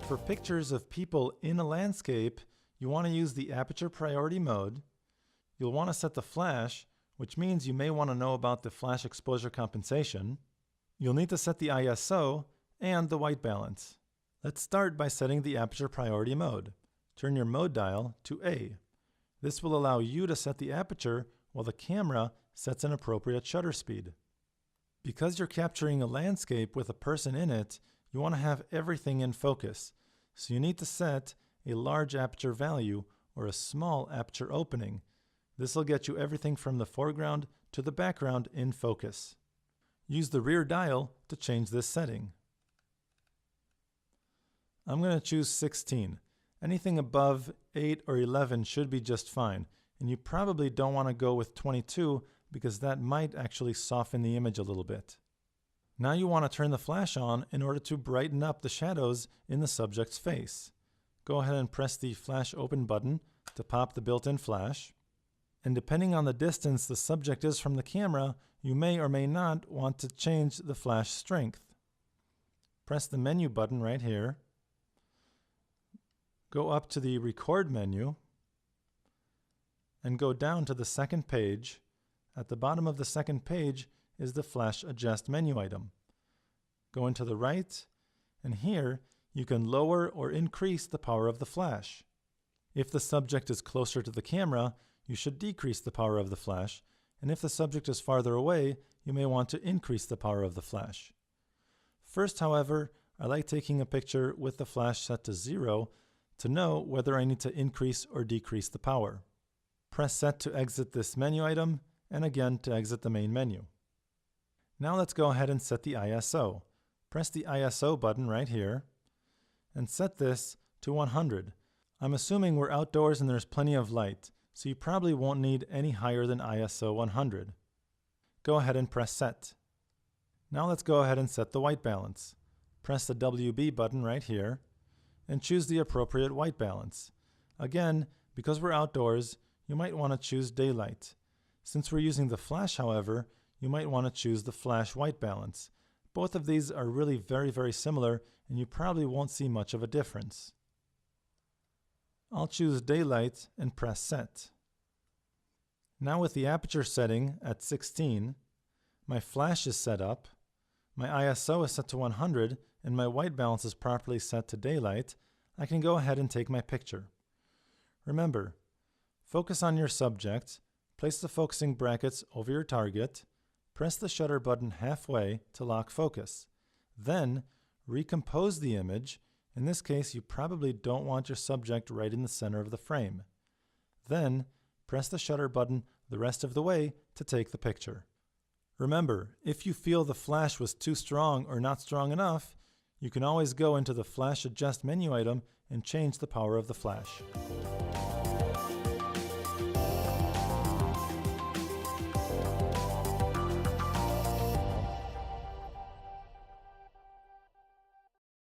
For pictures of people in a landscape, you want to use the aperture priority mode. You'll want to set the flash, which means you may want to know about the flash exposure compensation. You'll need to set the ISO and the white balance. Let's start by setting the aperture priority mode. Turn your mode dial to A. This will allow you to set the aperture while the camera sets an appropriate shutter speed. Because you're capturing a landscape with a person in it, you want to have everything in focus, so you need to set a large aperture value or a small aperture opening. This will get you everything from the foreground to the background in focus. Use the rear dial to change this setting. I'm going to choose 16. Anything above 8 or 11 should be just fine, and you probably don't want to go with 22 because that might actually soften the image a little bit. Now you want to turn the flash on in order to brighten up the shadows in the subject's face. Go ahead and press the flash open button to pop the built-in flash. And depending on the distance the subject is from the camera, you may or may not want to change the flash strength. Press the menu button right here. Go up to the record menu and go down to the second page. At the bottom of the second page is the flash adjust menu item. Go into the right, and here you can lower or increase the power of the flash. If the subject is closer to the camera, you should decrease the power of the flash, and if the subject is farther away, you may want to increase the power of the flash. First, however, I like taking a picture with the flash set to 0 to know whether I need to increase or decrease the power. Press set to exit this menu item, and again to exit the main menu. Now let's go ahead and set the ISO. Press the ISO button right here and set this to 100. I'm assuming we're outdoors and there's plenty of light, so you probably won't need any higher than ISO 100. Go ahead and press set. Now let's go ahead and set the white balance. Press the WB button right here and choose the appropriate white balance. Again, because we're outdoors, you might want to choose daylight. Since we're using the flash, however, you might want to choose the flash white balance. Both of these are really very similar, and you probably won't see much of a difference. I'll choose daylight and press set. Now with the aperture setting at 16, my flash is set up, my ISO is set to 100, and my white balance is properly set to daylight, I can go ahead and take my picture. Remember, focus on your subject, place the focusing brackets over your target, press the shutter button halfway to lock focus. Then, recompose the image. In this case, you probably don't want your subject right in the center of the frame. Then, press the shutter button the rest of the way to take the picture. Remember, if you feel the flash was too strong or not strong enough, you can always go into the flash adjust menu item and change the power of the flash.